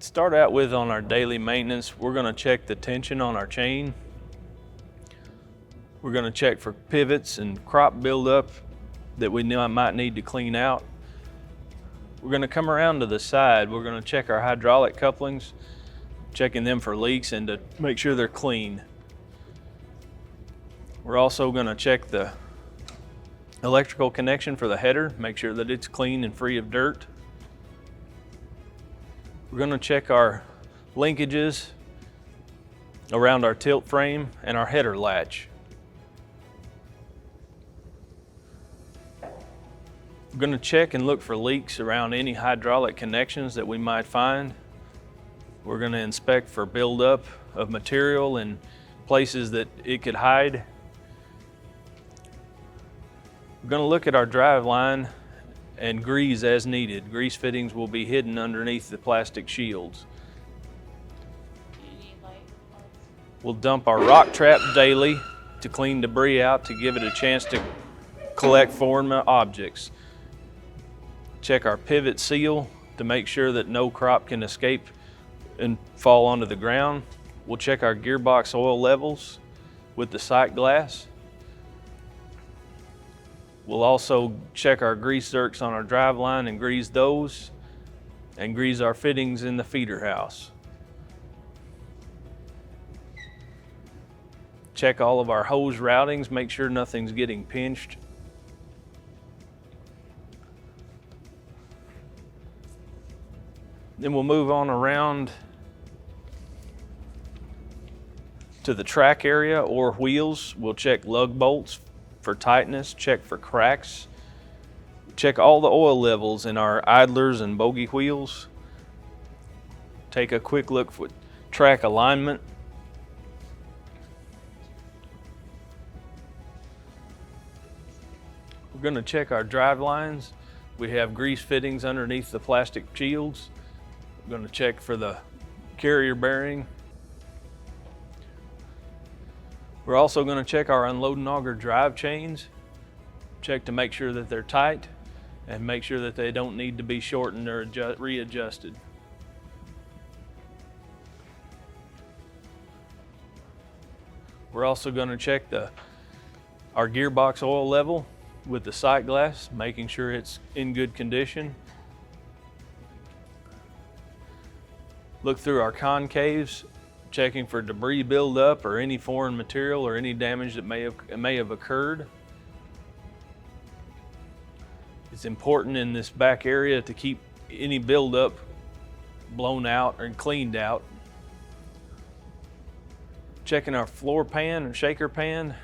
Start out with, on our daily maintenance, we're going to check the tension on our chain. We're going to check for pivots and crop buildup that we might need to clean out. We're going to come around to the side. We're going to check our hydraulic couplings, checking them for leaks and to make sure they're clean. We're also going to check the electrical connection for the header, make sure that it's clean and free of dirt. We're going to check our linkages around our tilt frame and our header latch. We're going to check and look for leaks around any hydraulic connections that we might find. We're going to inspect for buildup of material in places that it could hide. We're going to look at our drive line and grease as needed. Grease fittings will be hidden underneath the plastic shields. We'll dump our rock trap daily to clean debris out to give it a chance to collect foreign objects. Check our pivot seal to make sure that no crop can escape and fall onto the ground. We'll check our gearbox oil levels with the sight glass. We'll also check our grease zerks on our drive line and grease those, and grease our fittings in the feeder house. Check all of our hose routings, make sure nothing's getting pinched. Then we'll move on around to the track area or wheels. We'll check lug bolts for tightness, check for cracks, check all the oil levels in our idlers and bogie wheels. Take a quick look for track alignment. We're going to check our drive lines. We have grease fittings underneath the plastic shields. We're going to check for the carrier bearing. We're also going to check our unload and auger drive chains, check to make sure that they're tight and make sure that they don't need to be shortened or readjusted. We're also going to check our gearbox oil level with the sight glass, making sure it's in good condition. Look through our concaves, checking for debris buildup or any foreign material or any damage that may have occurred. It's important in this back area to keep any buildup blown out or cleaned out. Checking our floor pan and shaker pan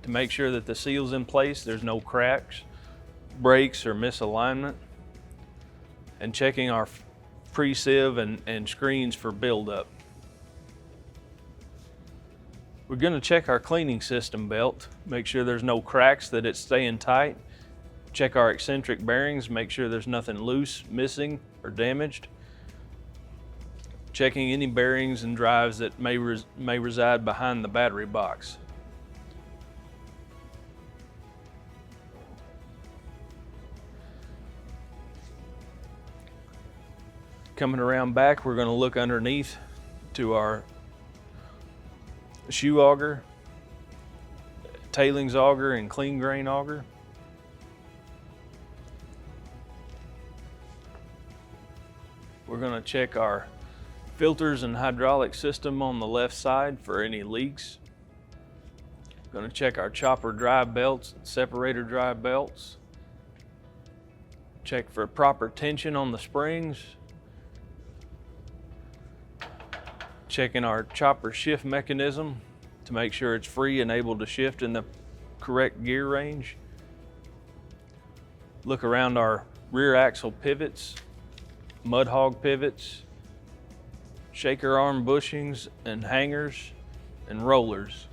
to make sure that the seal's in place, there's no cracks, breaks, or misalignment. And checking our pre-sieve and screens for buildup. We're going to check our cleaning system belt, make sure there's no cracks, that it's staying tight. Check our eccentric bearings, make sure there's nothing loose, missing, or damaged. Checking any bearings and drives that may reside behind the battery box. Coming around back, we're going to look underneath to our shoe auger, tailings auger, and clean grain auger. We're going to check our filters and hydraulic system on the left side for any leaks. We're going to check our chopper drive belts and separator drive belts. Check for proper tension on the springs. Checking our chopper shift mechanism to make sure it's free and able to shift in the correct gear range. Look around our rear axle pivots, mud hog pivots, shaker arm bushings and hangers and rollers.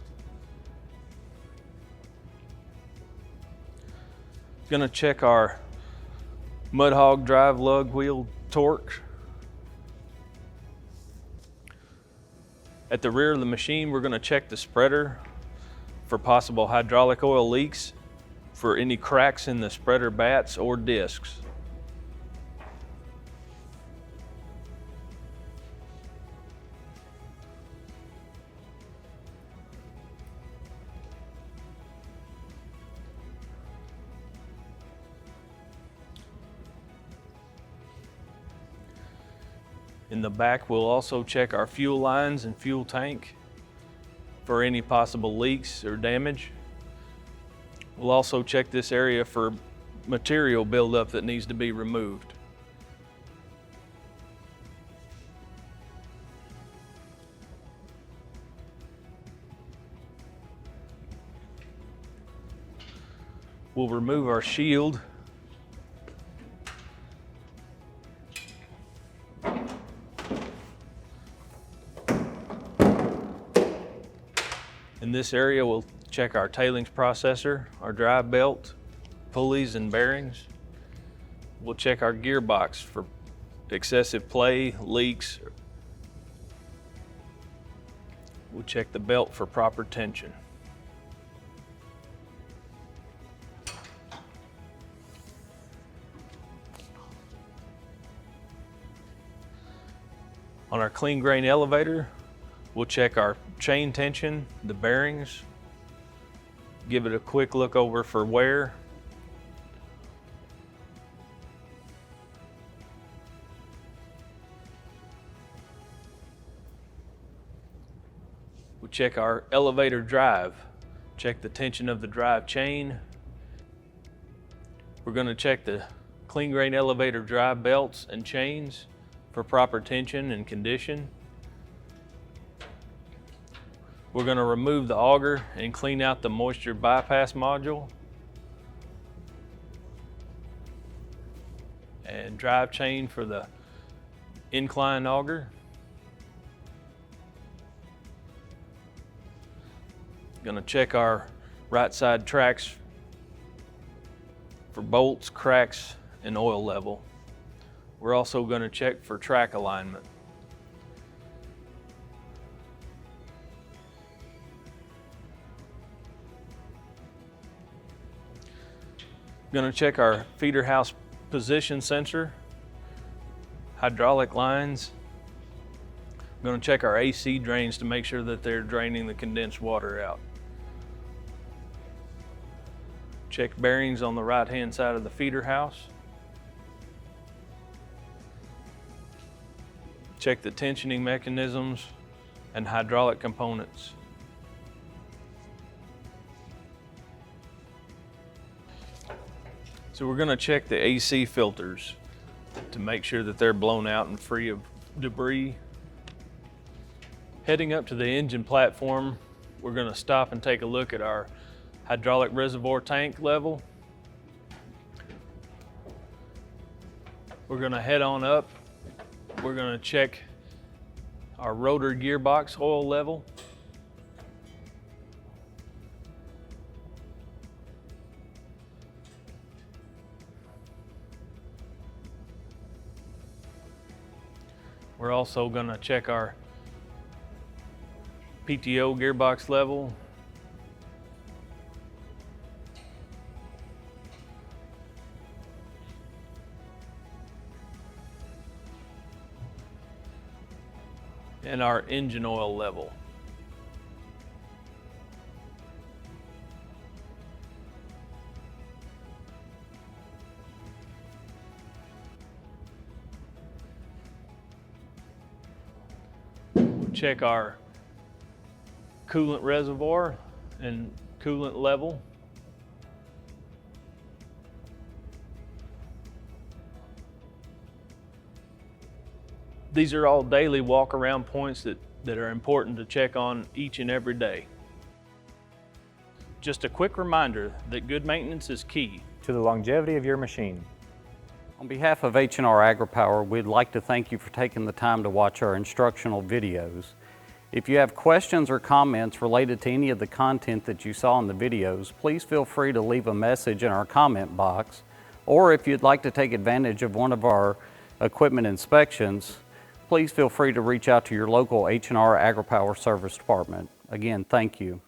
Gonna check our mud hog drive lug wheel torque. At the rear of the machine, we're going to check the spreader for possible hydraulic oil leaks, for any cracks in the spreader bats or discs. In the back, we'll also check our fuel lines and fuel tank for any possible leaks or damage. We'll also check this area for material buildup that needs to be removed. We'll remove our shield. In this area, we'll check our tailings processor, our drive belt, pulleys and bearings. We'll check our gearbox for excessive play, leaks. We'll check the belt for proper tension. On our clean grain elevator, we'll check our chain tension, the bearings, give it a quick look over for wear. We'll check our elevator drive, check the tension of the drive chain. We're going to check the clean grain elevator drive belts and chains for proper tension and condition. We're going to remove the auger and clean out the moisture bypass module and drive chain for the incline auger. Going to check our right side tracks for bolts, cracks, and oil level. We're also going to check for track alignment. Going to check our feeder house position sensor, hydraulic lines. Going to check our AC drains to make sure that they're draining the condensed water out. Check bearings on the right-hand side of the feeder house. Check the tensioning mechanisms and hydraulic components. So we're going to check the AC filters to make sure that they're blown out and free of debris. Heading up to the engine platform, we're going to stop and take a look at our hydraulic reservoir tank level. We're going to head on up. We're going to check our rotor gearbox oil level. We're also going to check our PTO gearbox level. And our engine oil level. Check our coolant reservoir and coolant level. These are all daily walk-around points that are important to check on each and every day. Just a quick reminder that good maintenance is key to the longevity of your machine. On behalf of H&R Agri-Power, we'd like to thank you for taking the time to watch our instructional videos. If you have questions or comments related to any of the content that you saw in the videos, please feel free to leave a message in our comment box, or if you'd like to take advantage of one of our equipment inspections, please feel free to reach out to your local H&R Agri-Power Service Department. Again, thank you.